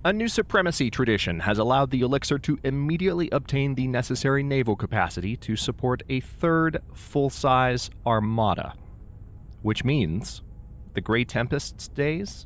A new supremacy tradition has allowed the Ullyxr to immediately obtain the necessary naval capacity to support a third full-size armada, which means the Grey Tempest's days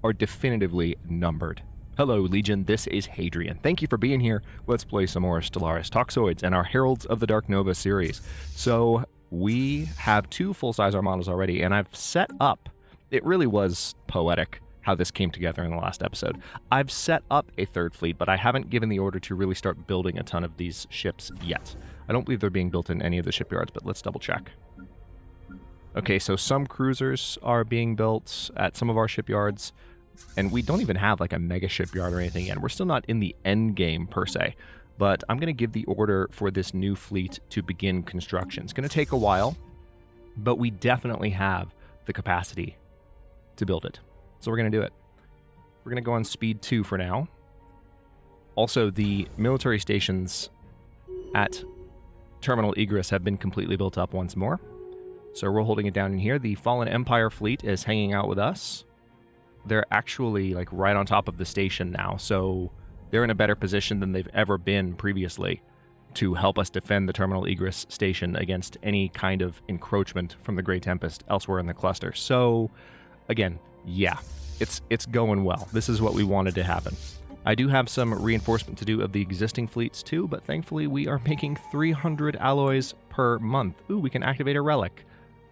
are definitively numbered. Hello, Legion, this is Hadrian. Thank you for being here. Let's play some more Stellaris Toxoids and our Heralds of the Dark Nova series. So, we have 2 full-size armadas already, and I've set up... It really was poetic how this came together in the last episode. I've set up a third fleet, but I haven't given the order to really start building a ton of these ships yet. I don't believe they're being built in any of the shipyards, but let's double check. Okay, so some cruisers are being built at some of our shipyards, and we don't even have like a mega shipyard or anything yet. We're still not in the end game per se, but I'm going to give the order for this new fleet to begin construction. It's going to take a while, but we definitely have the capacity to build it. So we're going to do it. We're going to go on speed 2 for now. Also, the military stations at Terminal Egress have been completely built up once more. So we're holding it down in here. The Fallen Empire fleet is hanging out with us. They're actually like right on top of the station now, so they're in a better position than they've ever been previously to help us defend the Terminal Egress station against any kind of encroachment from the Grey Tempest elsewhere in the cluster. So, again, yeah, it's going well. This is what we wanted to happen. I do have some reinforcement to do of the existing fleets too, but thankfully we are making 300 alloys per month. Ooh, we can activate a relic.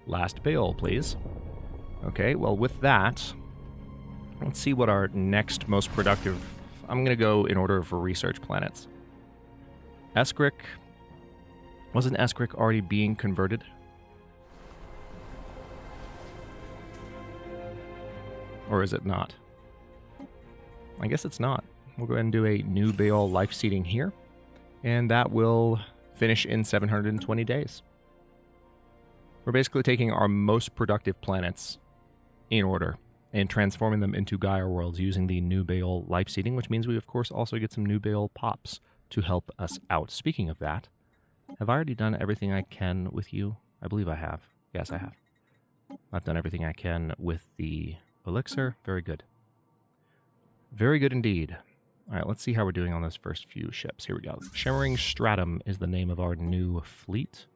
Last bale, please. Okay, well with that, let's see what our next most productive... I'm going to go in order for research planets. Eskric. Wasn't Eskric already being converted? Or is it not? I guess it's not. We'll go ahead and do a new Baal life seeding here, and that will finish in 720 days. We're basically taking our most productive planets in order and transforming them into Gaia worlds using the new Baal life seeding, which means we, of course, also get some new Baal pops to help us out. Speaking of that, have I already done everything I can with you? I believe I have. Yes, I have. I've done everything I can with the Ullyxr. Very good. Very good indeed. All right, let's see how we're doing on those first few ships. Here we go. Shimmering Stratum is the name of our new fleet.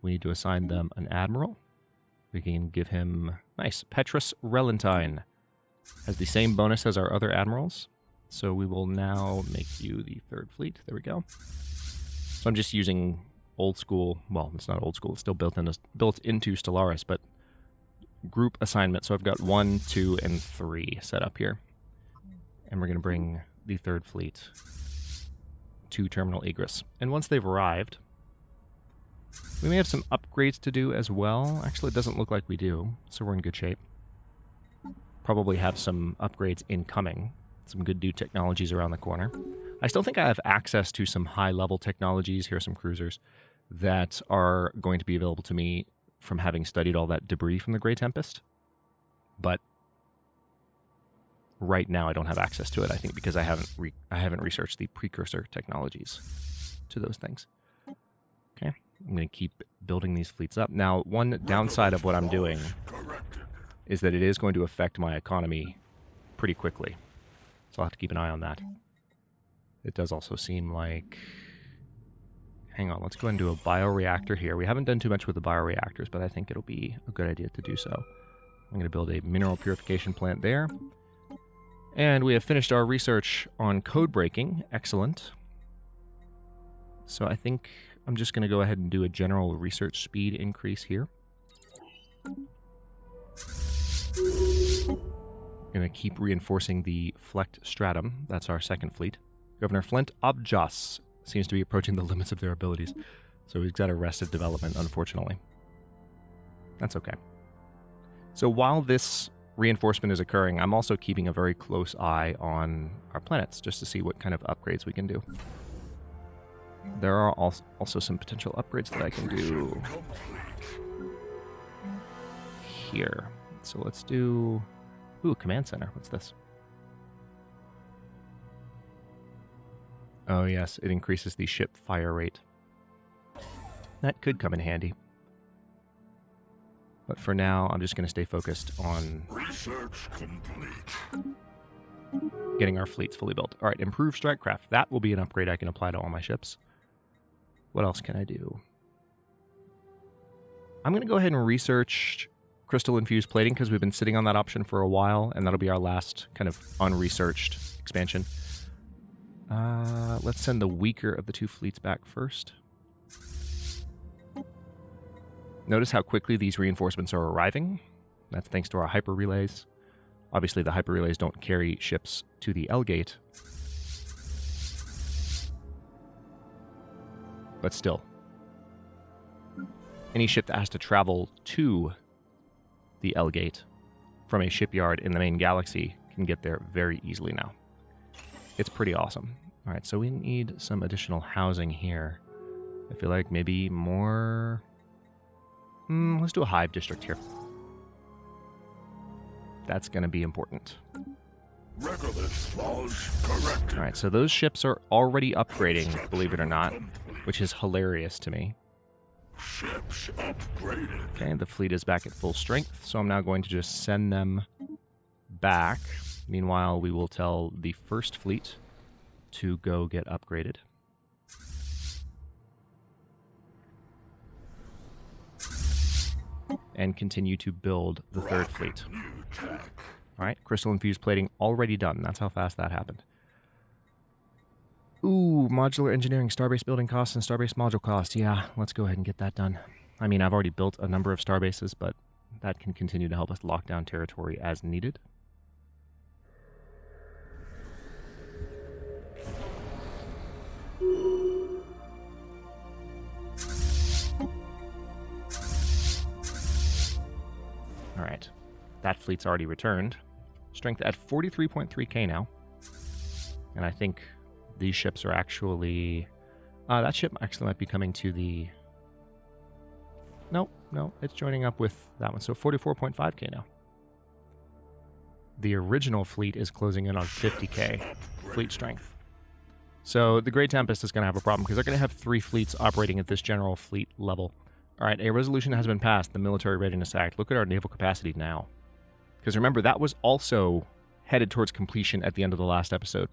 We need to assign them an admiral. We can give him... Nice. Petrus Relentine has the same bonus as our other admirals. So we will now make you the third fleet. There we go. So I'm just using old school... Well, it's not old school. It's still built into Stellaris, but group assignment. So I've got 1, 2, and 3 set up here. And we're going to bring the third fleet to Terminal Egress. And once they've arrived, we may have some upgrades to do as well. Actually, it doesn't look like we do, so we're in good shape. Probably have some upgrades incoming. Some good new technologies around the corner. I still think I have access to some high-level technologies. Here are some cruisers that are going to be available to me from having studied all that debris from the Grey Tempest. But right now I don't have access to it, I think, because I haven't researched the precursor technologies to those things. Okay, I'm going to keep building these fleets up. Now, one downside of what I'm doing is that it is going to affect my economy pretty quickly. So I'll have to keep an eye on that. It does also seem like... Hang on, let's go ahead and do a bioreactor here. We haven't done too much with the bioreactors, but I think it'll be a good idea to do so. I'm going to build a mineral purification plant there. And we have finished our research on code breaking. Excellent. So I think I'm just going to go ahead and do a general research speed increase here. Going to keep reinforcing the Flecked Stratum. That's our second fleet. Governor Flint Objas seems to be approaching the limits of their abilities. So he's got arrested development, unfortunately. That's okay. So while this reinforcement is occurring, I'm also keeping a very close eye on our planets, just to see what kind of upgrades we can do. There are also some potential upgrades that I can do here. So let's do... Ooh, Command Center. What's this? Oh yes, it increases the ship fire rate. That could come in handy. But for now, I'm just going to stay focused on... Research complete. getting our fleets fully built. All right, improved strike craft. That will be an upgrade I can apply to all my ships. What else can I do? I'm going to go ahead and research crystal-infused plating because we've been sitting on that option for a while, and that'll be our last kind of unresearched expansion. Let's send the weaker of the two fleets back first. Notice how quickly these reinforcements are arriving. That's thanks to our hyper relays. Obviously, the hyper relays don't carry ships to the L gate. But still, any ship that has to travel to the L gate from a shipyard in the main galaxy can get there very easily now. It's pretty awesome. All right, so we need some additional housing here. I feel like maybe more... let's do a hive district here. That's going to be important. All right, so those ships are already upgrading, believe it or not, which is hilarious to me. Ships upgraded. Okay, the fleet is back at full strength, so I'm now going to just send them back. Meanwhile, we will tell the first fleet to go get upgraded. And continue to build the third fleet. All right, crystal-infused plating already done. That's how fast that happened. Ooh, modular engineering, starbase building costs, and starbase module costs. Yeah, let's go ahead and get that done. I mean, I've already built a number of starbases, but that can continue to help us lock down territory as needed. All right, that fleet's already returned. Strength at 43.3k now. And I think these ships are actually... that ship actually might be coming to the... No, it's joining up with that one. So 44.5k now. The original fleet is closing in on 50k fleet strength. So the Great Tempest is going to have a problem because they're going to have 3 fleets operating at this general fleet level. All right, a resolution has been passed, the Military Readiness Act. Look at our naval capacity now. Because remember, that was also headed towards completion at the end of the last episode.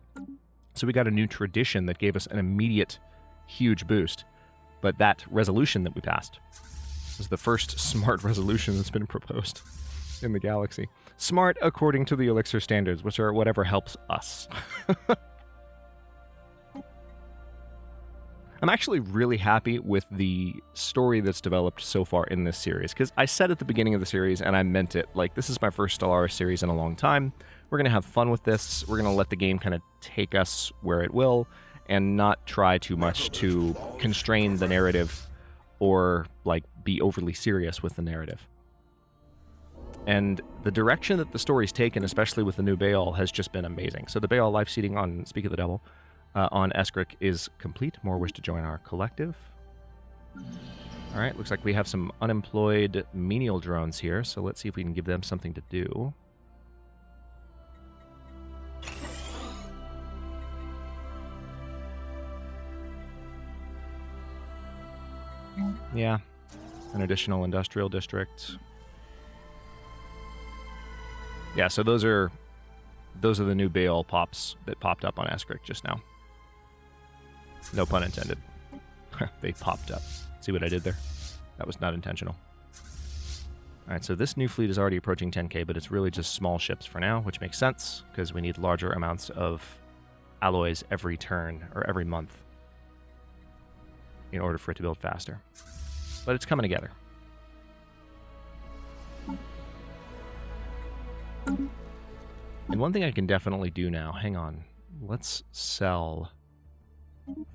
So we got a new tradition that gave us an immediate, huge boost. But that resolution that we passed was the first smart resolution that's been proposed in the galaxy. Smart according to the Ullyxr standards, which are whatever helps us. I'm actually really happy with the story that's developed so far in this series, because I said at the beginning of the series, and I meant it, like, this is my first Stellaris series in a long time. We're going to have fun with this. We're going to let the game kind of take us where it will, and not try too much to constrain the narrative or, like, be overly serious with the narrative. And the direction that the story's taken, especially with the new Baal, has just been amazing. So the Baal life seeding on Speak of the Devil on Eskric is complete. More wish to join our collective. All right, looks like we have some unemployed menial drones here, so let's see if we can give them something to do. Yeah, an additional industrial district. Yeah, so those are the new Baal pops that popped up on Eskric just now. No pun intended. They popped up. See what I did there? That was not intentional. All right, so this new fleet is already approaching 10k, but it's really just small ships for now, which makes sense because we need larger amounts of alloys every turn or every month in order for it to build faster. But it's coming together. And one thing I can definitely do now, hang on, let's sell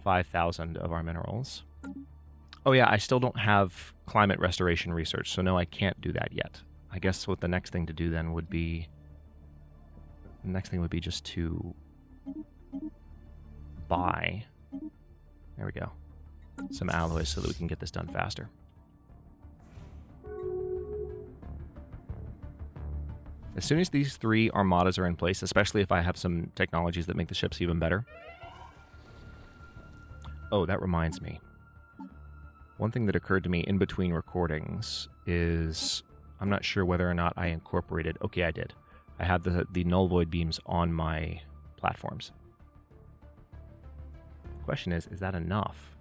5,000 of our minerals. Oh yeah, I still don't have climate restoration research, so no, I can't do that yet. I guess what the next thing to do then would be... The next thing would be just to buy... There we go. Some alloys so that we can get this done faster. As soon as these 3 armadas are in place, especially if I have some technologies that make the ships even better... Oh, that reminds me. One thing that occurred to me in between recordings is... I'm not sure whether or not I incorporated... Okay, I did. I have the null void beams on my platforms. Question is that enough?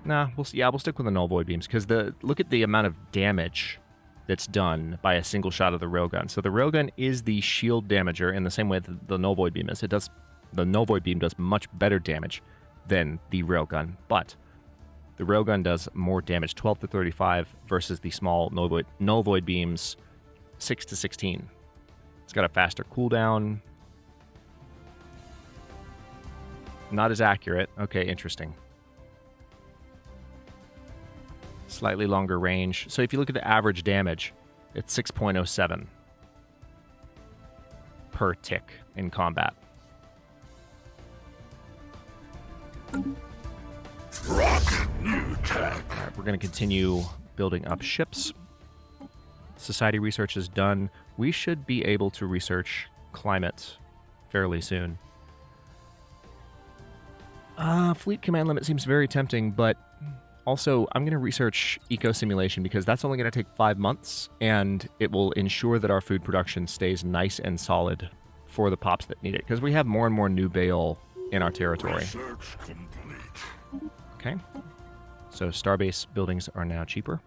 Nah, we'll stick with the null void beams, because look at the amount of damage that's done by a single shot of the railgun. So the railgun is the shield damager in the same way that the null void beam is. The null void beam does much better damage than the railgun, but the railgun does more damage, 12 to 35, versus the small null void beams, 6 to 16. It's got a faster cooldown. Not as accurate. Okay, interesting. Slightly longer range. So if you look at the average damage, it's 6.07 per tick in combat. Rocket new tech. All right, we're going to continue building up ships. Society research is done. We should be able to research climate fairly soon. Fleet command limit seems very tempting, but also I'm going to research eco-simulation, because that's only going to take 5 months, and it will ensure that our food production stays nice and solid for the pops that need it, because we have more and more new bale in our territory. Research complete. Okay. So starbase buildings are now cheaper.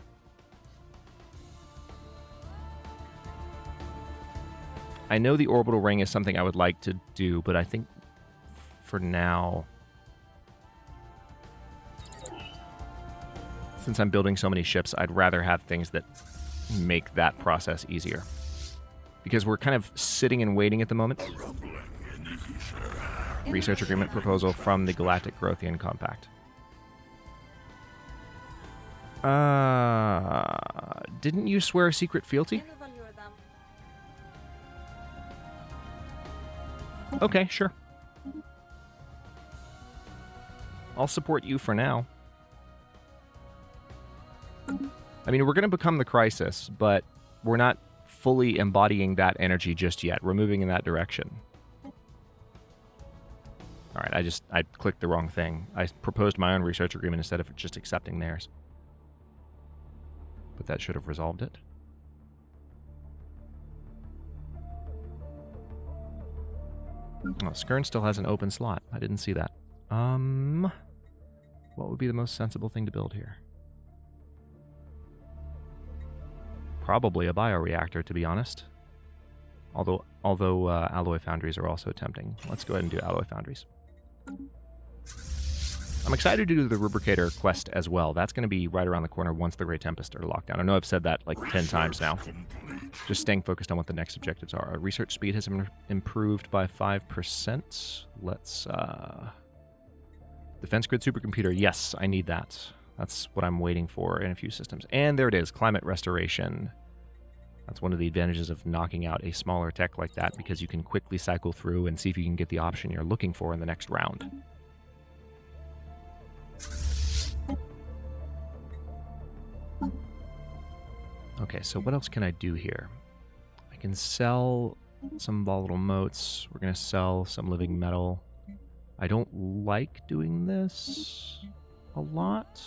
I know the orbital ring is something I would like to do, but I think for now, since I'm building so many ships, I'd rather have things that make that process easier. Because we're kind of sitting and waiting at the moment. Research agreement proposal from the Galactic Growthian Compact. Didn't you swear a secret fealty? Okay, sure. I'll support you for now. I mean, we're going to become the Crisis, but we're not fully embodying that energy just yet. We're moving in that direction. All right, I clicked the wrong thing. I proposed my own research agreement instead of just accepting theirs. But that should have resolved it. Oh, Skern still has an open slot. I didn't see that. What would be the most sensible thing to build here? Probably a bioreactor, to be honest. Although alloy foundries are also tempting. Let's go ahead and do alloy foundries. I'm excited to do the Rubricator quest as well. That's going to be right around the corner once the Great Tempest are locked down. I know I've said that like 10 times now. Just staying focused on what the next objectives are. Our research speed has improved by 5%. Let's... Defense grid supercomputer. Yes, I need that. That's what I'm waiting for in a few systems. And there it is, climate restoration. That's one of the advantages of knocking out a smaller tech like that, because you can quickly cycle through and see if you can get the option you're looking for in the next round. Okay, so what else can I do here? I can sell some volatile motes. We're going to sell some living metal. I don't like doing this a lot.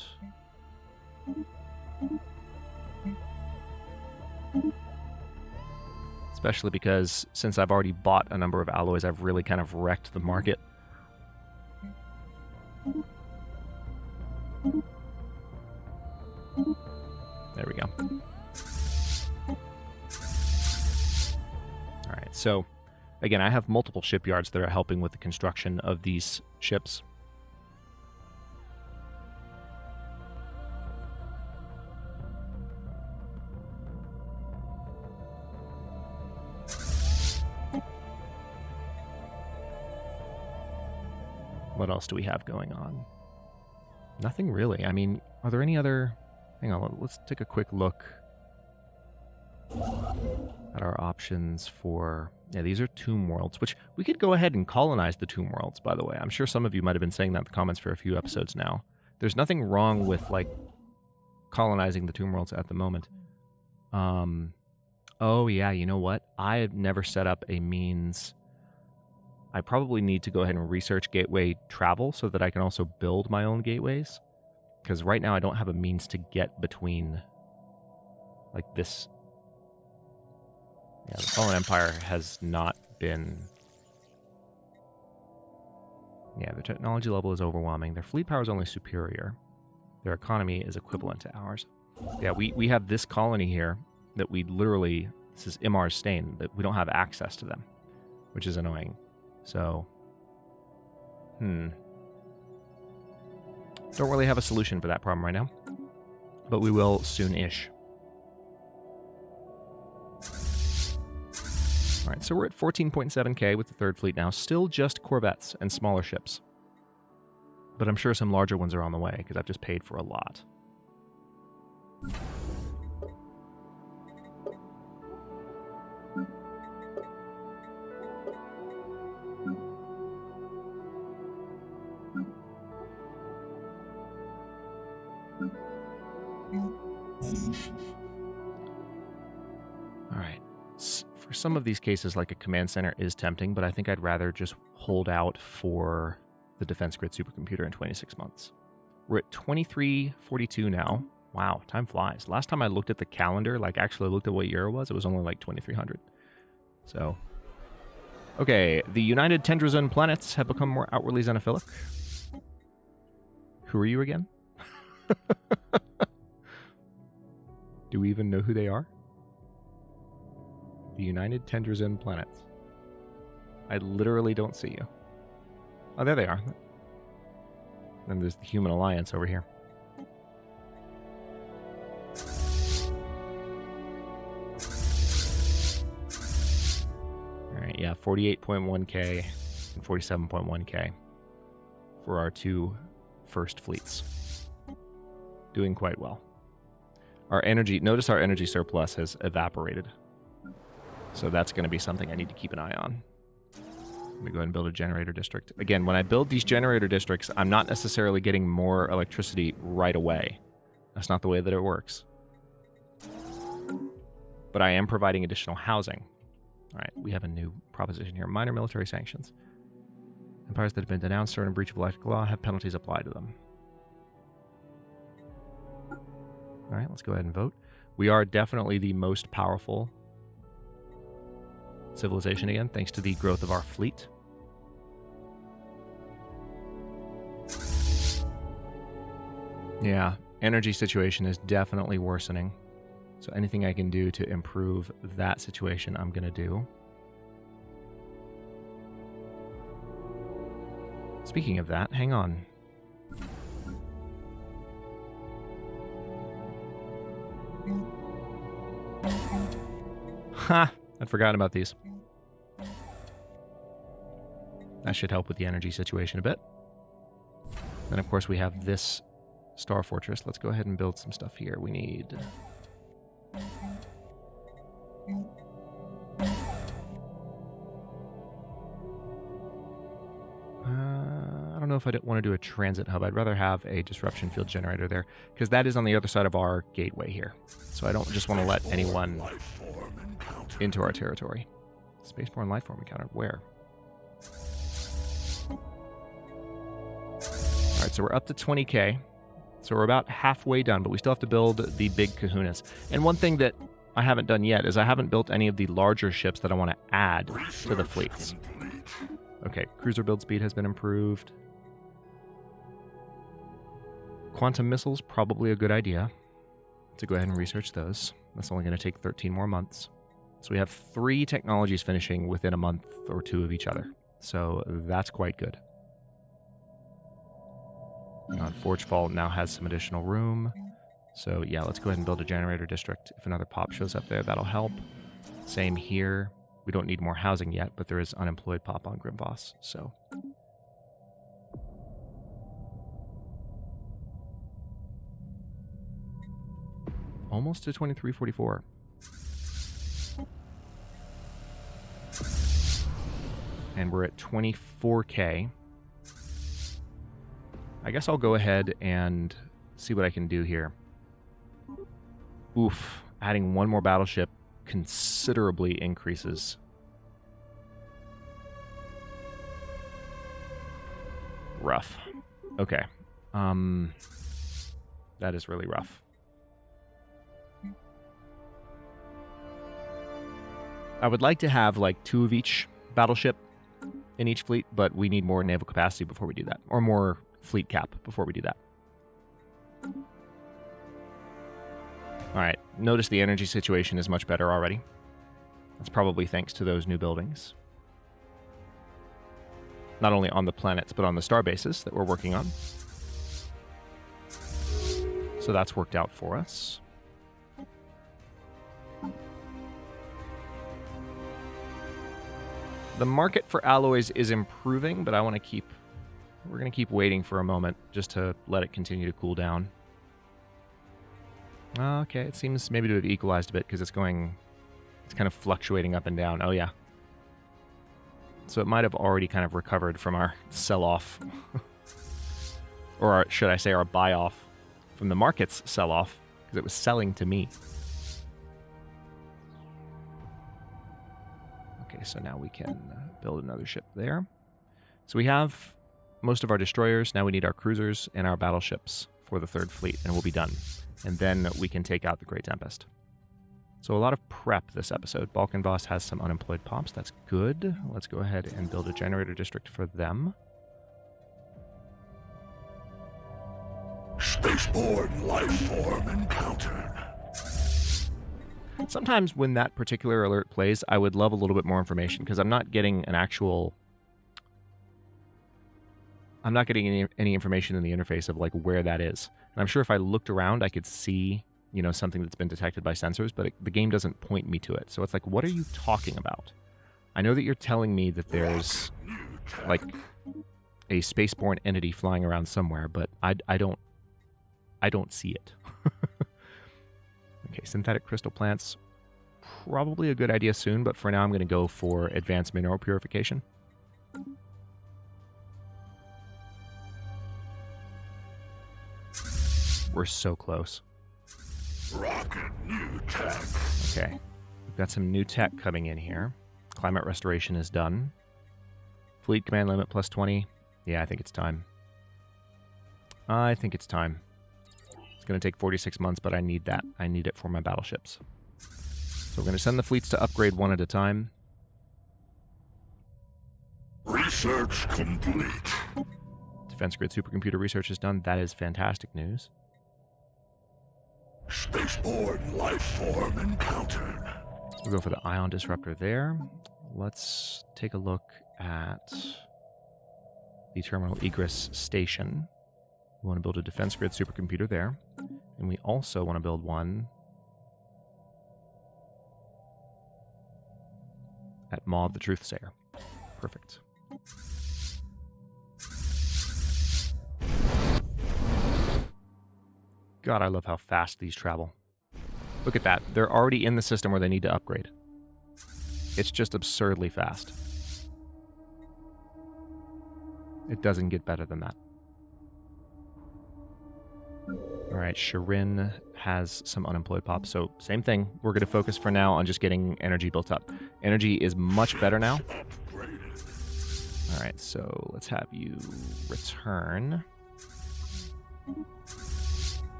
Especially because since I've already bought a number of alloys, I've really kind of wrecked the market. There we go. All right, so again, I have multiple shipyards that are helping with the construction of these ships. What else do we have going on? Nothing really. I mean, are there any other... Hang on, let's take a quick look at our options for... Yeah, these are tomb worlds, which we could go ahead and colonize the tomb worlds, by the way. I'm sure some of you might have been saying that in the comments for a few episodes now. There's nothing wrong with, like, colonizing the tomb worlds at the moment. Oh, yeah, you know what? I have never set up a means... I probably need to go ahead and research gateway travel so that I can also build my own gateways. Because right now I don't have a means to get between, like, this Yeah, the Fallen Empire has not been... Yeah, their technology level is overwhelming. Their fleet power is only superior. Their economy is equivalent to ours. Yeah, we have this colony here that we literally... This is Imar's Stain, that we don't have access to them, which is annoying. So... Don't really have a solution for that problem right now. But we will soon-ish. Alright, so we're at 14.7k with the third fleet now. Still just corvettes and smaller ships. But I'm sure some larger ones are on the way, because I've just paid for a lot. Alright. For some of these cases, like a command center is tempting, but I think I'd rather just hold out for the Defense Grid supercomputer in 26 months. We're at 2342 now. Wow, time flies. Last time I looked at the calendar, like actually looked at what year it was only like 2300. So, okay, the United Tendrazone planets have become more outwardly xenophilic. Who are you again? Do we even know who they are? The United Tendrazone planets. I literally don't see you. Oh, there they are. Then there's the Human Alliance over here. Alright, yeah, 48.1k and 47.1k for our two first fleets. Doing quite well. Our energy, notice our energy surplus has evaporated. So that's going to be something I need to keep an eye on. Let me go ahead and build a generator district. Again, when I build these generator districts, I'm not necessarily getting more electricity right away. That's not the way that it works. But I am providing additional housing. All right, we have a new proposition here. Minor military sanctions. Empires that have been denounced or in breach of electric law have penalties applied to them. All right, let's go ahead and vote. We are definitely the most powerful civilization again, thanks to the growth of our fleet. Yeah, energy situation is definitely worsening. So anything I can do to improve that situation, I'm going to do. Speaking of that, hang on. Ha! I'd forgotten about these. That should help with the energy situation a bit. Then, of course, we have this Star Fortress. Let's go ahead and build some stuff here. We need... I don't know if I want to do a transit hub. I'd rather have a disruption field generator there, because that is on the other side of our gateway here. So I don't just want to let anyone into our territory. Spaceborne life form encountered. Where? Alright, so we're up to 20k. So we're about halfway done, but we still have to build the big kahunas. And one thing that I haven't done yet is I haven't built any of the larger ships that I want to add to the fleets. Okay, cruiser build speed has been improved. Quantum missiles, probably a good idea to go ahead and research those. That's only going to take 13 more months. So we have 3 technologies finishing within a month or 2 of each other. So that's quite good. Forgefall now has some additional room. So yeah, let's go ahead and build a generator district. If another pop shows up there, that'll help. Same here. We don't need more housing yet, but there is unemployed pop on Grimvoss, so... Almost to 2344. And we're at 24k. I guess I'll go ahead and see what I can do here. Oof, adding one more battleship considerably increases. Rough. Okay. That is really rough. I would like to have like 2 of each battleship in each fleet, but we need more naval capacity before we do that, or more fleet cap before we do that. All right, notice the energy situation is much better already. That's probably thanks to those new buildings. Not only on the planets, but on the star bases that we're working on. So that's worked out for us. The market for alloys is improving, but I want to keep... We're going to keep waiting for a moment just to let it continue to cool down. Okay, it seems maybe to have equalized a bit because it's going... It's kind of fluctuating up and down. Oh, yeah. So it might have already kind of recovered from our sell-off. Or should I say our buy-off from the market's sell-off, because it was selling to me. Okay, so now we can build another ship there. So we have most of our destroyers. Now we need our cruisers and our battleships for the 3rd fleet, and we'll be done. And then we can take out the Great Tempest. So a lot of prep this episode. Balkan Boss has some unemployed pops. That's good. Let's go ahead and build a generator district for them. Spaceborne life form encountered. Sometimes when that particular alert plays, I would love a little bit more information because I'm not getting an actual... I'm not getting any information in the interface of like where that is. And I'm sure if I looked around, I could see, you know, something that's been detected by sensors, but the game doesn't point me to it. So it's like, what are you talking about? I know that you're telling me that there's like a spaceborne entity flying around somewhere, but I don't see it. Okay, synthetic crystal plants, probably a good idea soon, but for now I'm going to go for advanced mineral purification. We're so close. Rocket new tech. Okay, we've got some new tech coming in here. Climate restoration is done. Fleet command limit plus 20. Yeah, I think it's time. I think it's time. It's going to take 46 months, but I need that. I need it for my battleships. So we're going to send the fleets to upgrade one at a time. Research complete. Defense grid supercomputer research is done. That is fantastic news. Spaceborne life form encountered. We'll go for the ion disruptor there. Let's take a look at the terminal egress station. We want to build a defense grid supercomputer there. And we also want to build one at Maud the Truthsayer. Perfect. God, I love how fast these travel. Look at that. They're already in the system where they need to upgrade. It's just absurdly fast. It doesn't get better than that. All right, Shirin has some unemployed pops, so same thing. We're going to focus for now on just getting energy built up. Energy is much better now. All right, so let's have you return.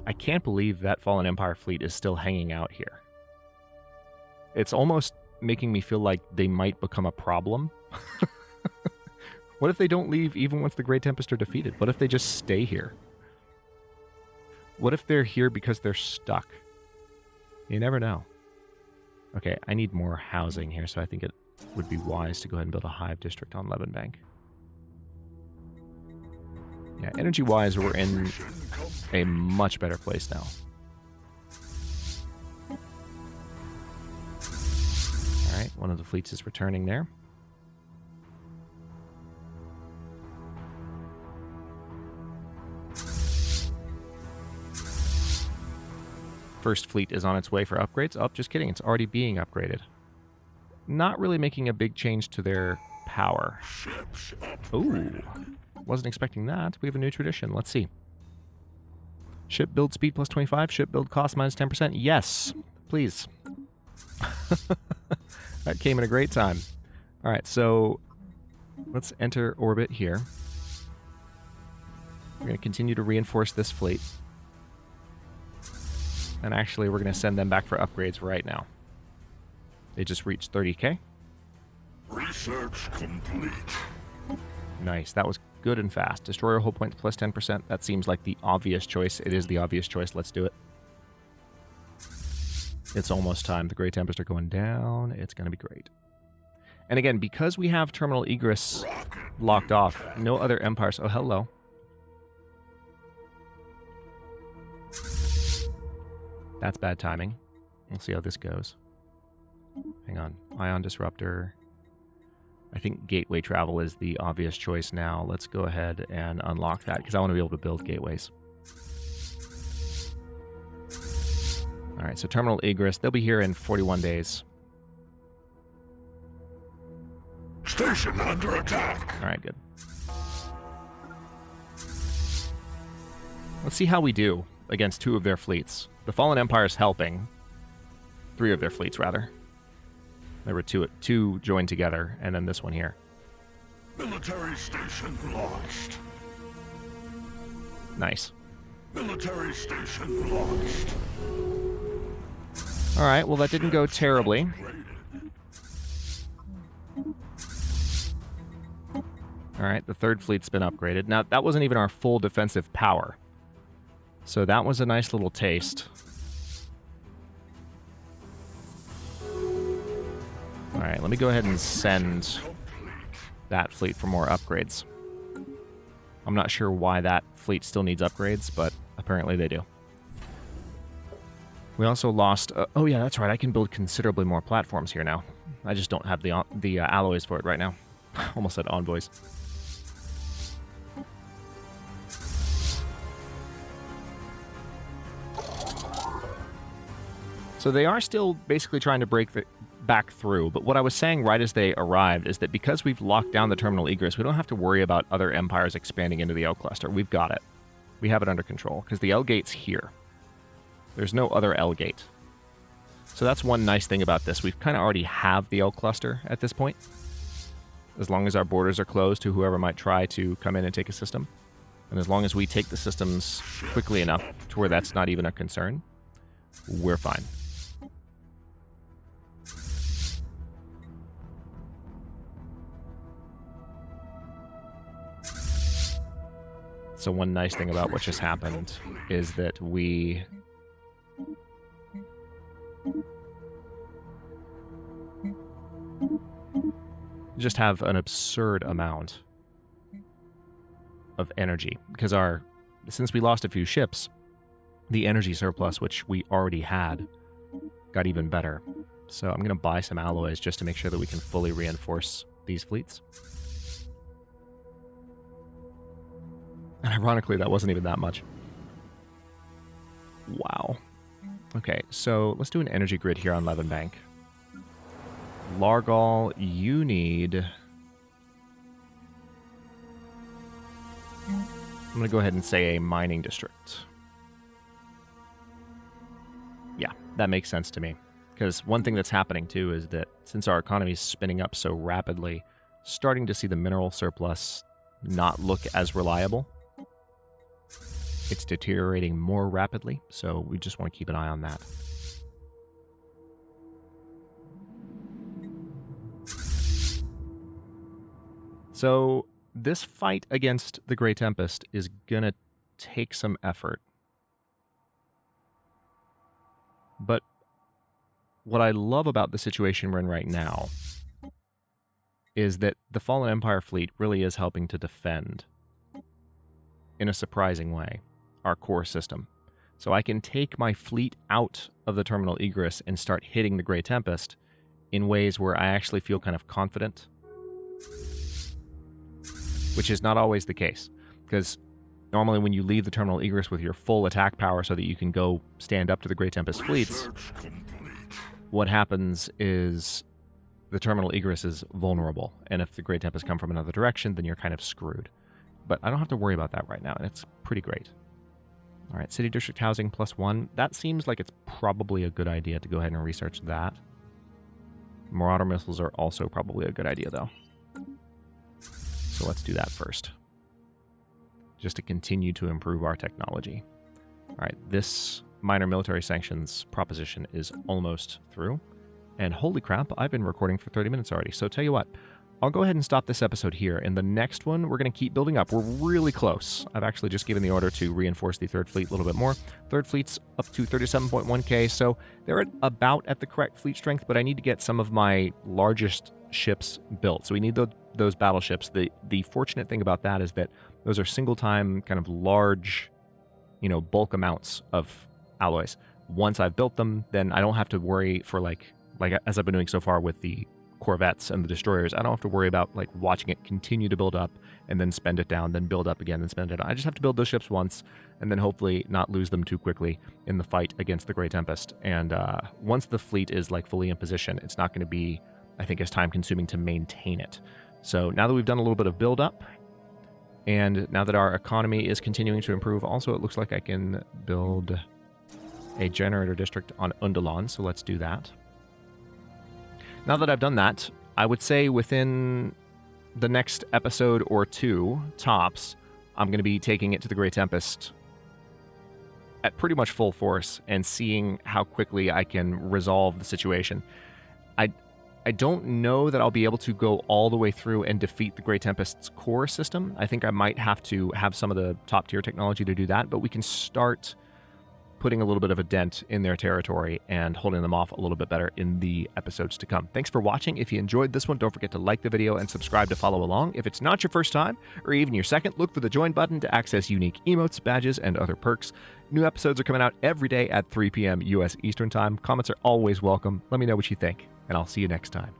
I can't believe that Fallen Empire fleet is still hanging out here. It's almost making me feel like they might become a problem. What if they don't leave even once the Great Tempest are defeated? What if they just stay here? What if they're here because they're stuck? You never know. Okay, I need more housing here, so I think it would be wise to go ahead and build a hive district on Levenbank. Yeah, energy-wise, we're in a much better place now. All right, one of the fleets is returning there. First fleet is on its way for upgrades. Oh, just kidding. It's already being upgraded. Not really making a big change to their power. Ooh. Wasn't expecting that. We have a new tradition. Let's see. Ship build speed plus 25. Ship build cost minus 10%. Yes. Please. That came at a great time. All right, so let's enter orbit here. We're going to continue to reinforce this fleet. And actually, we're going to send them back for upgrades right now. They just reached 30k. Research complete. Nice. That was good and fast. Destroyer hull points plus 10%. That seems like the obvious choice. It is the obvious choice. Let's do it. It's almost time. The Grey Tempests are going down. It's going to be great. And again, because we have terminal egress locked off, no other empires... Oh, hello. That's bad timing. We'll see how this goes. Hang on. Ion Disruptor. I think gateway travel is the obvious choice now. Let's go ahead and unlock that, because I want to be able to build gateways. Alright, so terminal egress. They'll be here in 41 days. Station under attack. Alright, good. Let's see how we do against 2 of their fleets. The Fallen Empire's helping. 3 of their fleets, rather. There were two joined together, and then this one here. Military station launched. Nice. Military station launched. Alright, well that didn't go terribly. Alright, the 3rd fleet's been upgraded. Now, that wasn't even our full defensive power. So that was a nice little taste. Alright, let me go ahead and send that fleet for more upgrades. I'm not sure why that fleet still needs upgrades, but apparently they do. We also lost... oh yeah, that's right, I can build considerably more platforms here now. I just don't have the alloys for it right now. Almost said envoys. So they are still basically trying to break back through, but what I was saying right as they arrived is that because we've locked down the terminal egress, we don't have to worry about other empires expanding into the L cluster. We've got it. We have it under control, because the L gate's here. There's no other L gate. So that's one nice thing about this. We kind of already have the L cluster at this point, as long as our borders are closed to whoever might try to come in and take a system. And as long as we take the systems quickly enough to where that's not even a concern, we're fine. So one nice thing about what just happened is that we just have an absurd amount of energy, because since we lost a few ships, the energy surplus, which we already had, got even better. So I'm going to buy some alloys just to make sure that we can fully reinforce these fleets. And ironically, that wasn't even that much. Wow. Okay, so let's do an energy grid here on Levenbank. Largal, you need... I'm going to go ahead and say a mining district. Yeah, that makes sense to me. Because one thing that's happening, too, is that since our economy is spinning up so rapidly, starting to see the mineral surplus not look as reliable. It's deteriorating more rapidly, so we just want to keep an eye on that. So this fight against the Grey Tempest is going to take some effort. But what I love about the situation we're in right now is that the Fallen Empire fleet really is helping to defend, in a surprising way, our core system. So I can take my fleet out of the terminal egress and start hitting the Grey Tempest in ways where I actually feel kind of confident, which is not always the case, because normally when you leave the terminal egress with your full attack power so that you can go stand up to the Grey Tempest fleets, what happens is the terminal egress is vulnerable, and if the Grey Tempest come from another direction, then you're kind of screwed. But I don't have to worry about that right now, and it's pretty great. All right, City District Housing +1. That seems like it's probably a good idea to go ahead and research that. Marauder missiles are also probably a good idea, though. So let's do that first, just to continue to improve our technology. All right, this minor military sanctions proposition is almost through. And holy crap, I've been recording for 30 minutes already. So tell you what, I'll go ahead and stop this episode here. In the next one, we're going to keep building up. We're really close. I've actually just given the order to reinforce the third fleet a little bit more. Third fleet's up to 37.1k, so they're about at the correct fleet strength, but I need to get some of my largest ships built. So we need those battleships. The fortunate thing about that is that those are single-time, kind of large, bulk amounts of alloys. Once I've built them, then I don't have to worry for like as I've been doing so far with the corvettes and the destroyers, I don't have to worry about watching it continue to build up and then spend it down, then build up again, then spend it down. I just have to build those ships once and then hopefully not lose them too quickly in the fight against the Grey Tempest. And once the fleet is fully in position, it's not going to be, I think, as time consuming to maintain it. So now that we've done a little bit of build up, and now that our economy is continuing to improve, also it looks like I can build a generator district on Undulon, so let's do that. Now that I've done that, I would say within the next episode or two, tops, I'm going to be taking it to the Grey Tempest at pretty much full force and seeing how quickly I can resolve the situation. I don't know that I'll be able to go all the way through and defeat the Grey Tempest's core system. I think I might have to have some of the top-tier technology to do that, but we can start putting a little bit of a dent in their territory and holding them off a little bit better in the episodes to come. Thanks for watching. If you enjoyed this one, don't forget to like the video and subscribe to follow along. If it's not your first time, or even your second, look for the join button to access unique emotes, badges, and other perks. New episodes are coming out every day at 3 p.m. U.S. Eastern Time. Comments are always welcome. Let me know what you think, and I'll see you next time.